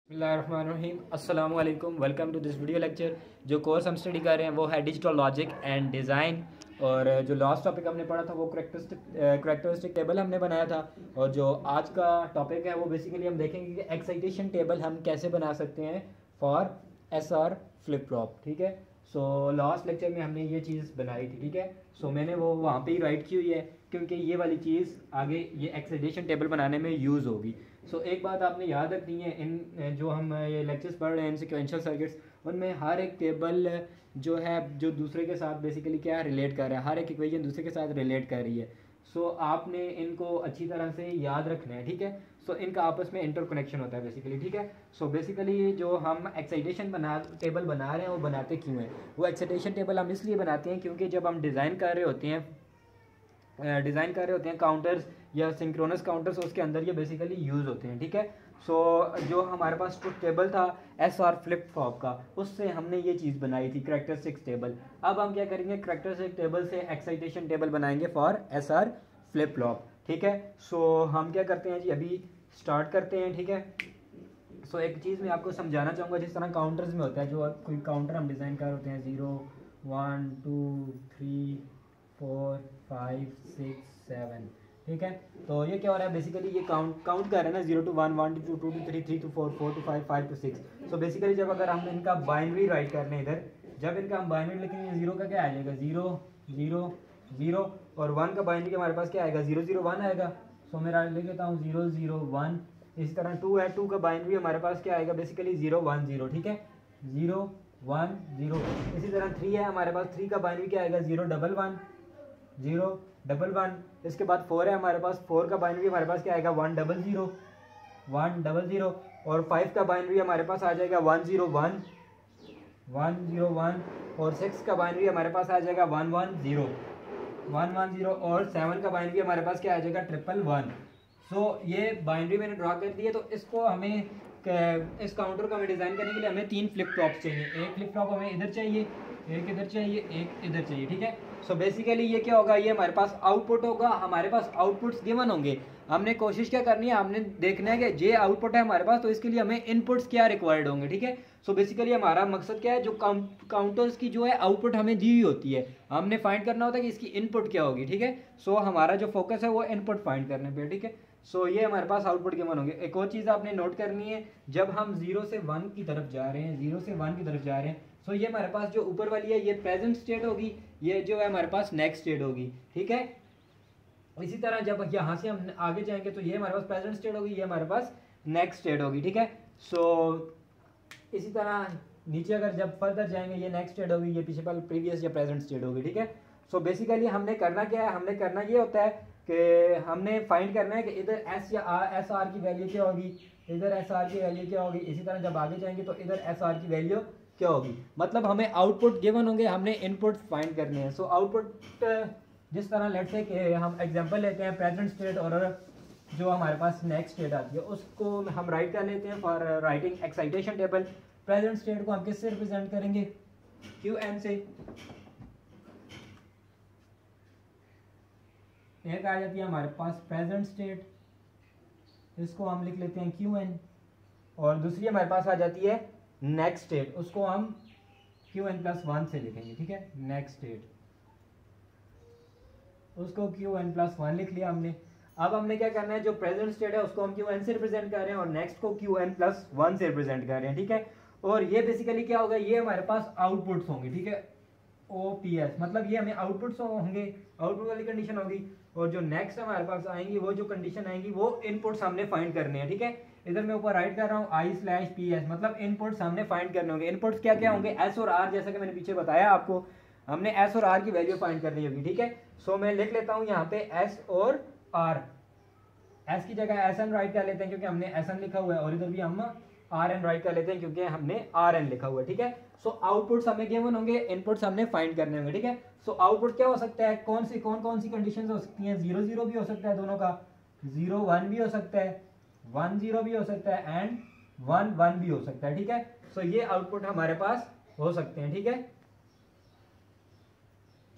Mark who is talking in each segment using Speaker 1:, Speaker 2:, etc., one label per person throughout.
Speaker 1: बिस्मिल्लाहिर्रहमानिर्रहीम अस्सलामु अलैकुम। Welcome to this video lecture. जो कोर्स हम स्टडी कर रहे हैं वो है डिजिटल लॉजिक एंड डिज़ाइन। और जो लास्ट टॉपिक हमने पढ़ा था वो करेक्टरिस्टिक टेबल हमने बनाया था। और जो आज का टॉपिक है वो बेसिकली हम देखेंगे कि एक्साइटेशन टेबल हम कैसे बना सकते हैं फॉर एसआर फ्लिप फ्लॉप। ठीक है, सो लास्ट लेक्चर में हमने ये चीज़ बनाई थी। ठीक है, सो मैंने वो वहाँ पे ही राइट की हुई है क्योंकि ये वाली चीज़ आगे ये एक्साइटेशन टेबल बनाने में यूज़ होगी। सो एक बात आपने याद रखनी है, इन जो हम ये लेक्चर्स पढ़ रहे हैं सिक्वेंशियल सर्किट्स, उनमें हर एक टेबल जो है जो दूसरे के साथ बेसिकली क्या रिलेट कर रहा है, हर एक इक्वेशन दूसरे के साथ रिलेट कर रही है। सो आपने इनको अच्छी तरह से याद रखना है। ठीक है, सो इनका आपस में इंटरकनेक्शन होता है बेसिकली। ठीक है, सो बेसिकली जो हम एक्साइटेशन टेबल बना रहे हैं वो बनाते क्यों हैं? वो एक्साइटेशन टेबल हम इसलिए बनाते हैं क्योंकि जब हम डिज़ाइन कर रहे होते हैं काउंटर्स या सिंक्रोनस काउंटर्स, उसके अंदर ये बेसिकली यूज़ होते हैं। ठीक है, सो जो हमारे पास ट्रुथ टेबल था एसआर फ्लिप फ्लॉप का, उससे हमने ये चीज़ बनाई थी करेक्टरिस्टिक्स टेबल। अब हम क्या करेंगे, करेक्टरिस्टिक टेबल से एक्साइटेशन टेबल बनाएंगे फॉर एसआर फ्लिप फ्लॉप। ठीक है, सो हम क्या करते हैं जी, अभी स्टार्ट करते हैं। ठीक है, सो एक चीज़ मैं आपको समझाना चाहूँगा, जिस तरह काउंटर्स में होता है, जो कोई काउंटर हम डिज़ाइन कर होते हैं 0 1 2 3 4 5 6 7। ठीक है, तो ये क्या हो रहा है, बेसिकली ये काउंट कर रहे हैं ना, 0 to 1 1 to 2 to 3 3 to 4 4 to 5 5 to 6। So basically जब अगर हम इनका बाइनरी राइट कर लें इधर, जब इनका हम बाइनरी लिखेंगे 0 का क्या आ जाएगा 0 0 0, और 1 का बाइनरी हमारे पास क्या आएगा 0 0 1 आएगा। सो मैं लिख लेता हूँ 0 0 1। इसी तरह 2 है, 2 का बाइनरी हमारे पास क्या आएगा बेसिकली 0 1 0। ठीक है, 0 1 0। इसी तरह 3 है हमारे पास, 3 का बाइनरी क्या आएगा 0 1 1 0 1 1। इसके बाद 4 है हमारे पास, 4 का बाइनरी हमारे पास क्या आएगा 1 0 0 1 0 0। और 5 का बाइनरी हमारे पास आ जाएगा 1 0 1 1 0 1। और 6 का बाइनरी हमारे पास आ जाएगा 1 1 0 1 1 0। और 7 का बाइनरी हमारे पास क्या आ जाएगा 1 1 1। सो ये बाइनरी मैंने ड्रॉ कर दी है। तो इसको हमें इस काउंटर को हमें डिज़ाइन करने के लिए हमें 3 फ्लिप फ्लॉप चाहिए। एक फ्लिप फ्लॉप हमें इधर चाहिए, एक इधर चाहिए, एक इधर चाहिए। ठीक है, सो बेसिकली ये क्या होगा, ये हमारे पास आउटपुट होगा, हमारे पास आउटपुट्स गिवन होंगे। हमने कोशिश क्या करनी है, हमने देखना है कि ये आउटपुट है हमारे पास, तो इसके लिए हमें इनपुट्स क्या रिक्वायर्ड होंगे। ठीक है, सो बेसिकली हमारा मकसद क्या है, जो काउंटर्स की जो है आउटपुट हमें दी हुई होती है, हमने फाइंड करना होता है कि इसकी इनपुट क्या होगी। ठीक है, सो हमारा जो फोकस है वो इनपुट फाइंड करने पे। ठीक है, सो ये हमारे पास आउटपुट गिवन होंगे। एक और चीज़ आपने नोट करनी है, जब हम 0 से 1 की तरफ जा रहे हैं, 0 से 1 की तरफ जा रहे हैं, सो ये हमारे पास जो ऊपर वाली है ये प्रेजेंट स्टेट होगी, ये जो है हमारे पास नेक्स्ट स्टेट होगी। ठीक है, इसी तरह जब यहाँ से हम आगे जाएंगे तो ये हमारे पास प्रेजेंट स्टेट होगी, ये हमारे पास नेक्स्ट स्टेट होगी। ठीक है, सो इसी तरह नीचे अगर जब फर्दर जाएंगे ये नेक्स्ट स्टेट होगी, ये पीछे प्रीवियस या प्रेजेंट स्टेट होगी। ठीक है, सो बेसिकली हमने करना क्या है, हमने करना ये होता है कि हमने फाइंड करना है कि इधर एस या एस आर की वैल्यू क्या होगी, इधर एस आर की वैल्यू क्या होगी। इसी तरह जब आगे जाएंगे तो इधर एस आर की वैल्यू क्या होगी। मतलब हमें आउटपुट गिवन होंगे, हमने इनपुट फाइंड करने हैं। सो आउटपुट जिस तरह लेट्स से कि हम एग्जांपल लेते हैं प्रेजेंट स्टेट, और जो हमारे पास नेक्स्ट स्टेट आती है उसको हम राइट कर लेते हैं for writing excitation table. Present state को हम किससे रिप्रेजेंट करेंगे, क्यू एन से। एक आ जाती है हमारे पास प्रेजेंट स्टेट, इसको हम लिख लेते हैं क्यू एन। और दूसरी हमारे पास आ जाती है नेक्स्ट स्टेट, उसको हम क्यू एन प्लस 1 से लिखेंगे। ठीक है, नेक्स्ट स्टेट, उसको क्यू एन प्लस 1 लिख लिया हमने। अब हमने क्या करना है, जो प्रेजेंट स्टेट है उसको हम क्यू एन से रिप्रेजेंट कर रहे हैं और नेक्स्ट को क्यू एन प्लस 1 से रिप्रेजेंट कर रहे हैं। ठीक है, और ये बेसिकली क्या होगा, ये हमारे पास आउटपुट्स होंगे। ठीक है, OPS मतलब ये हमें आउटपुट्स होंगे, आउटपुट वाली कंडीशन होगी। और जो नेक्स्ट हमारे पास आएंगी वो जो कंडीशन आएंगी वो इनपुट्स हमने फाइंड करने हैं। ठीक है, इधर मैं ऊपर राइट कर रहा हूँ I/PS, मतलब इनपुट्स हमने फाइंड करने होंगे। इनपुट्स क्या क्या होंगे, S और R, जैसा कि मैंने पीछे बताया आपको, हमने S और R की वैल्यू फाइंड करनी होगी। ठीक है, सो मैं लिख लेता हूँ यहाँ पे S और R, S की जगह SN राइट कर लेते हैं क्योंकि हमने SN लिखा हुआ है, और इधर भी हम RN राइट कर लेते हैं क्योंकि हमने RN लिखा हुआ है। ठीक है, सो आउटपुट्स हमें गिवन होंगे, इनपुट्स हमने फाइंड करने होंगे। ठीक है, सो आउटपुट क्या हो सकता है, कौन सी कंडीशंस हो सकती हैं, 0 0 भी हो सकता है दोनों का, 0 1 भी हो सकता है, 1 0 भी हो सकता है, एंड 1 1 भी हो सकता है। ठीक है, सो ये आउटपुट हमारे पास हो सकते हैं। ठीक है,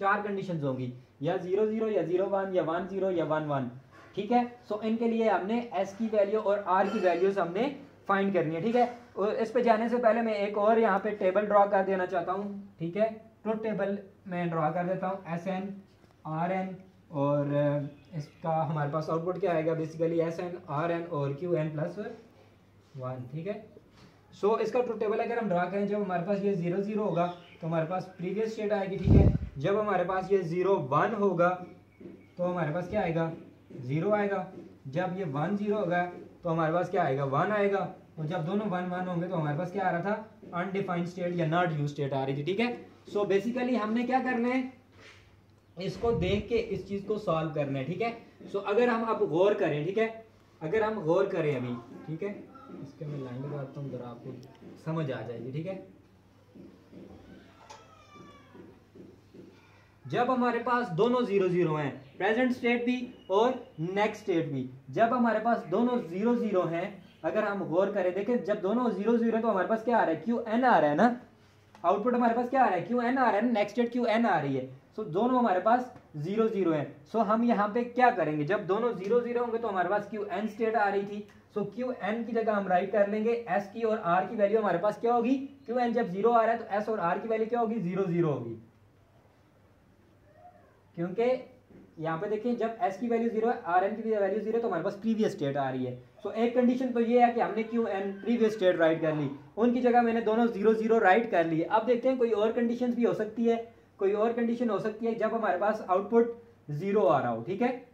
Speaker 1: 4 कंडीशंस होंगी, या 0 0 या 0 1 या 1 0 या 1 1। ठीक है, सो इनके लिए हमने S की वैल्यू और R की वैल्यूज हमने फाइंड करनी है, ठीक है। और इस पे जाने से पहले मैं एक और यहाँ पे टेबल ड्रॉ कर देना चाहता हूँ, ठीक है। ट्रुथ टेबल मैं ड्रॉ कर देता हूँ, SN RN, और इसका हमारे पास आउटपुट क्या आएगा, बेसिकली SN RN और QN+1, ठीक है। सो इसका ट्रुथ टेबल अगर हम ड्रा करें, जब हमारे पास ये 0 0 होगा तो हमारे पास प्रीवियस स्टेट आएगी, ठीक है। जब हमारे पास ये 0 1 होगा तो हमारे पास क्या आएगा, 0 आएगा। जब ये 1 0 होगा तो हमारे पास क्या आएगा, 1 आएगा। और जब दोनों 1 1 होंगे तो हमारे पास क्या आ रहा था, अनडिफाइंड स्टेट या नॉट यूज स्टेट आ रही थी, ठीक है। सो बेसिकली हमने क्या करना है, इसको देख के इस चीज को सॉल्व करना है, ठीक है। सो अगर हम अब गौर करें, ठीक है, अगर हम गौर करें अभी, ठीक है, इसके मैं लाइन लगाता हूँ जरा आपको समझ आ जाएगी, ठीक है। जब हमारे पास दोनों 0 0 हैं, प्रेजेंट स्टेट भी और नेक्स्ट स्टेट भी, जब हमारे पास दोनों 0 0 हैं, अगर हम गौर करें, देखें जब दोनों 0 0 है तो हमारे पास क्या आ रहा है, QN आ रहा है ना, आउटपुट हमारे पास क्या आ रहा है, QN आ रहा है, नेक्स्ट स्टेट QN आ रही है। सो दोनों हमारे पास 0 0 है। सो हम यहाँ पे क्या करेंगे, जब दोनों 0 0 होंगे तो हमारे पास QN स्टेट आ रही थी। सो QN की जगह हम राइट कर लेंगे S की और R की वैल्यू हमारे पास क्या होगी, QN जब 0 आ रहा है तो S और R की वैल्यू क्या होगी, 0 0 होगी, क्योंकि यहाँ पे देखिए जब S की वैल्यू 0 है, RN की वैल्यू 0 है, तो हमारे पास प्रीवियस स्टेट आ रही है। सो एक कंडीशन तो ये है कि हमने QN प्रीवियस स्टेट राइट कर ली, उनकी जगह मैंने दोनों 0 0 राइट कर लिए। अब देखते हैं कोई और कंडीशन भी हो सकती है, कोई और कंडीशन हो सकती है जब हमारे पास आउटपुट 0 आ रहा हो, ठीक है।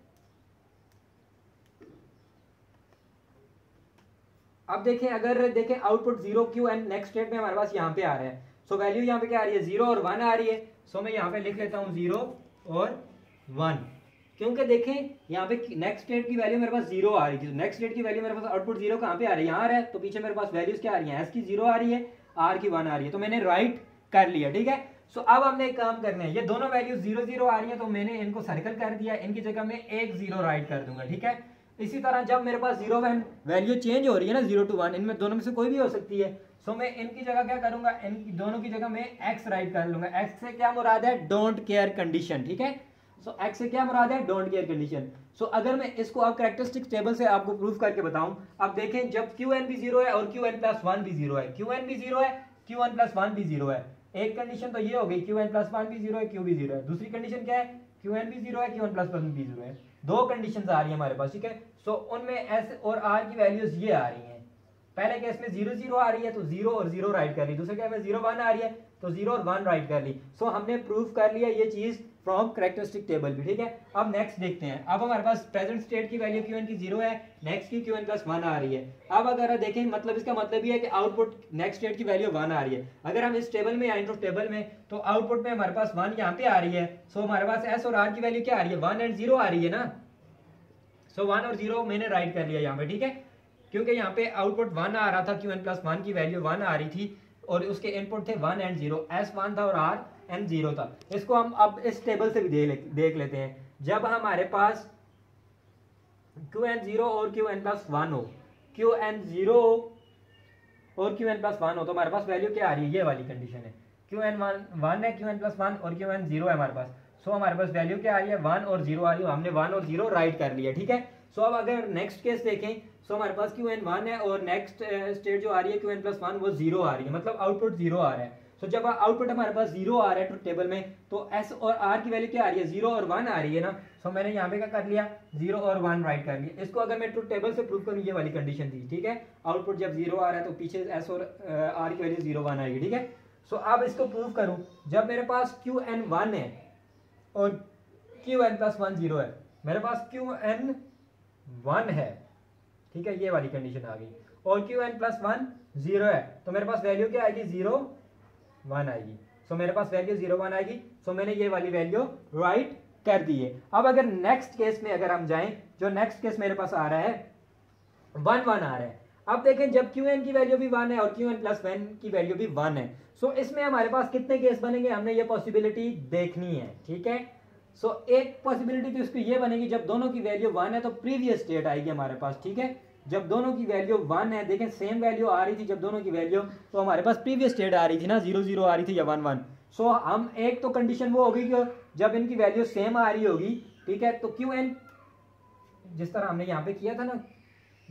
Speaker 1: अब देखें, अगर देखें आउटपुट 0 QN नेक्स्ट स्टेट में हमारे पास यहाँ पे आ रहा है, सो वैल्यू यहाँ पे क्या आ रही है, 0 और 1 आ रही है। सो मैं यहाँ पे लिख लेता हूँ 0 और 1, क्योंकि देखें यहाँ पे नेक्स्ट स्टेट की वैल्यू मेरे पास 0 आ रही थी, नेक्स्ट स्टेट की वैल्यू मेरे पास आउटपुट 0 कहाँ पे आ रही है, यहाँ आ रहा है, तो पीछे मेरे पास वैल्यूज क्या आ रही है, S की 0 आ रही है, R की 1 आ रही है, तो मैंने राइट कर लिया, ठीक है। सो अब हमने एक काम करना है, ये दोनों वैल्यू 0 0 आ रही है तो मैंने इनको सर्कल कर दिया, इनकी जगह में एक 0 राइट कर दूंगा, ठीक है। इसी तरह जब मेरे पास 0 1 वैल्यू चेंज हो रही है ना, 0 to 1, इनमें दोनों में से कोई भी हो सकती है। सो मैं इनकी जगह क्या करूंगा, इन दोनों की जगह मैं x राइट कर लूंगा। x से क्या मुराद है, डोंट केयर कंडीशन, ठीक है। सो x से क्या मुराद है, डोंट केयर कंडीशन। सो अगर मैं इसको अब कैरेक्टरिस्टिक्स टेबल से आपको प्रूफ करके बताऊं, अब देखें जब QN भी 0 है और QN+1 भी 0 है, QN भी 0 है, QN+1 भी 0 है। एक कंडीशन तो ये हो गई, QN+1 भी 0 है, Q भी 0 है। दूसरी कंडीशन क्या है, QN भी 0 है, QN+1 भी 0 है। दो कंडीशंस आ रही है हमारे पास, ठीक है। सो उनमें S और R की वैल्यूज ये आ रही हैं। पहले केस में 0 0 आ रही है तो 0 और 0 राइट कर ली, दूसरे केस में 0 1 आ रही है तो 0 और 1 राइट कर ली। सो हमने प्रूफ कर लिया ये चीज फ्रॉम कैरेक्टरिस्टिक टेबल भी, ठीक है। अब नेक्स्ट देखते हैं, अब हमारे पास प्रेजेंट स्टेट की वैल्यू QN की 0 है, नेक्स्ट की QN+1 आ रही है। अब अगर देखें, मतलब इसका मतलब ये है कि आउटपुट नेक्स्ट स्टेट की वैल्यू 1 आ रही है। अगर हम इस टेबल में आए तो टेबल में, तो आउटपुट में हमारे पास 1 यहाँ पे आ रही है। सो हमारे पास S और R की वैल्यू क्या आ रही है, 1 और 0 आ रही है ना। सो 1 और 0 मैंने राइट कर लिया यहाँ पे, ठीक है, क्योंकि यहाँ पे आउटपुट 1 आ रहा था, QN+1 की वैल्यू 1 आ रही थी और उसके इनपुट थे 1 और 0, S 1 था और RN 0 था। इसको हम अब इस टेबल से भी देख लेते हैं। जब हमारे पास QN 0 और QN+1 हो, QN 0 और QN+1 हो, तो हमारे पास वैल्यू क्या आ रही है, ये वाली कंडीशन है, QN 1 है, QN+1 और QN 0 है हमारे पास। सो हमारे पास वैल्यू क्या आ रही है, 1 और 0 आ रही है, हमने 1 और 0 राइट कर लिया, ठीक है। सो अब अगर नेक्स्ट केस देखें, सो हमारे पास QN 1 है और नेक्स्ट स्टेट जो आ रही है QN+1 वो 0 आ रही है, मतलब आउटपुट 0 आ रहा है। सो जब आउटपुट हमारे पास 0 आ रहा है ट्रुथ टेबल में, तो S और R की वैल्यू क्या आ रही है, 0 और 1 आ रही है ना। सो मैंने यहाँ पे क्या कर लिया, 0 और 1 राइट कर लिया। इसको अगर मैं ट्रुथ टेबल से प्रूव करूँ, ये वाली कंडीशन थी, ठीक है। आउटपुट जब 0 आ रहा है तो पीछे S और R की वैल्यू 0 1 आएगी, ठीक है। सो अब इसको प्रूव करूँ, जब मेरे पास QN 1 है और QN+1 0 है, मेरे पास QN 1 है, ठीक है, ये वाली कंडीशन आ गई, और QN+1 0 है, तो मेरे पास वैल्यू क्या आएगी, 0 1 आएगी। सो मेरे पास वैल्यू 0 1 आएगी। सो मैंने ये वाली वैल्यू राइट कर दी है। अब अगर नेक्स्ट केस में अगर हम जाएं, जो नेक्स्ट केस मेरे पास आ रहा है 1 1 आ रहा है। अब देखें जब QN की वैल्यू भी 1 है और QN+1 की वैल्यू भी 1 है, सो इसमें हमारे पास कितने केस बनेंगे, हमने ये पॉसिबिलिटी देखनी है, ठीक है। सो एक पॉसिबिलिटी तो इसकी ये बनेगी, जब दोनों की वैल्यू 1 है तो प्रीवियस स्टेट आएगी हमारे पास, ठीक है। जब दोनों की वैल्यू 1 है, देखें सेम वैल्यू आ रही थी जब दोनों की वैल्यू, तो हमारे पास प्रीवियस स्टेट आ रही थी ना, 0 0 आ रही थी या 1 1। सो हम एक तो कंडीशन वो होगी कि जब इनकी वैल्यू सेम आ रही होगी, ठीक है, तो QN जिस तरह हमने यहाँ पे किया था ना,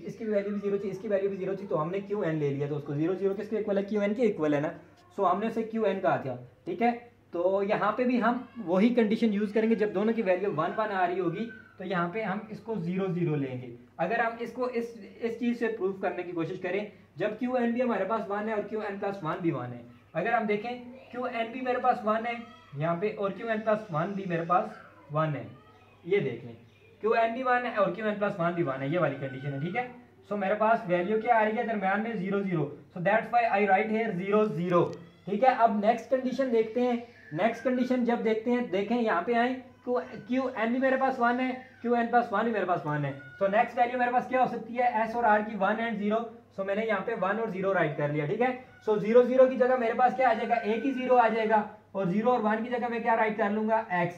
Speaker 1: इसकी वैल्यू भी 0 थी, इसकी वैल्यू भी 0 थी, तो हमने क्यू एन ले लिया, तो उसको 0 0 किसके इक्वल है, क्यू एन के इक्वल है ना, सो हमने उसे क्यू एन कहा था, ठीक है। तो यहाँ पे भी हम वही कंडीशन यूज करेंगे, जब दोनों की वैल्यू 1 1 आ रही होगी तो यहाँ पे हम इसको 0 0 लेंगे। अगर हम इसको इस चीज से प्रूव करने की कोशिश करें, जब क्यू एन भी हमारे पास 1 है और क्यू एन प्लस 1 भी 1 है, अगर हम देखें क्यू एन भी मेरे पास 1 है यहाँ पे और क्यू एन प्लस 1 भी मेरे पास 1 है, ये देख लें क्यू एन भी 1 है और क्यू एन प्लस 1 भी 1 है, ये वाली कंडीशन है, ठीक है। सो मेरे पास वैल्यू क्या आ रही है दरम्यान में 0 0, so that's why I right here 0 0, ठीक है। अब नेक्स्ट कंडीशन देखते हैं, नेक्स्ट कंडीशन जब देखते हैं, देखें यहाँ पे आए क्यू एन भी मेरे पास 1 है, क्यू एन प्लस 1 भी मेरे पास 1 है, सो नेक्स्ट वैल्यू मेरे पास क्या हो सकती है, एस और आर की 1 एंड 0, सो मैंने यहाँ पे 1 और 0 राइट कर लिया, ठीक है। सो 0 0 की जगह मेरे पास क्या आ जाएगा, एक ही 0 आ जाएगा और 0 और 1 की जगह मैं क्या राइट कर लूंगा, x,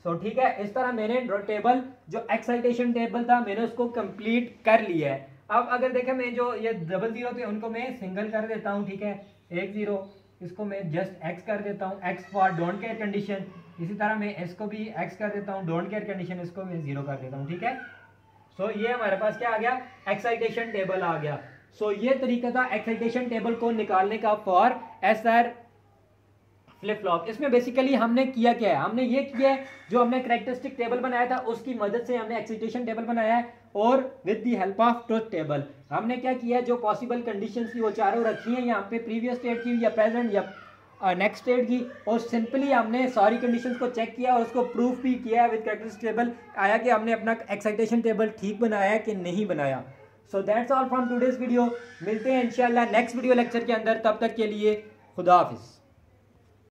Speaker 1: सो ठीक है। इस तरह मैंने टेबल जो एक्साइटेशन टेबल था मैंने उसको कंप्लीट कर लिया है। अब अगर देखें मैं जो ये डबल 0 थे उनको मैं सिंगल कर देता हूँ, ठीक है, 1 0, इसको मैं जस्ट x कर देता हूँ, x for don't care condition, इसी तरह मैं इसको भी x कर देता हूँ, डोंट केयर कंडीशन इसको मैं 0 कर देता हूँ, ठीक है। सो ये हमारे पास क्या आ गया, एक्साइटेशन टेबल आ गया। सो ये तरीका था एक्साइटेशन टेबल को निकालने का फॉर एसआर फ्लिप फ्लॉप। इसमें बेसिकली हमने किया क्या है, हमने ये किया है जो हमने कैरेक्टरिस्टिक टेबल बनाया था उसकी मदद से हमने एक्साइटेशन टेबल बनाया है, और with the help of truth table हमने क्या किया है, जो पॉसिबल कंडीशंस थी वो चारों रखी हैं यहाँ पे, प्रीवियस स्टेट की या प्रेजेंट या नेक्स्ट स्टेट की, और सिंपली हमने सारी कंडीशंस को चेक किया और उसको प्रूफ भी किया विद कैरेक्टरिस्टिक टेबल, आया कि हमने अपना एक्साइटेशन टेबल ठीक बनाया है कि नहीं बनाया। So that's all from today's video, मिलते हैं इंशाल्लाह नेक्स्ट वीडियो लेक्चर के अंदर, तब तक के लिए खुदा हाफिज़।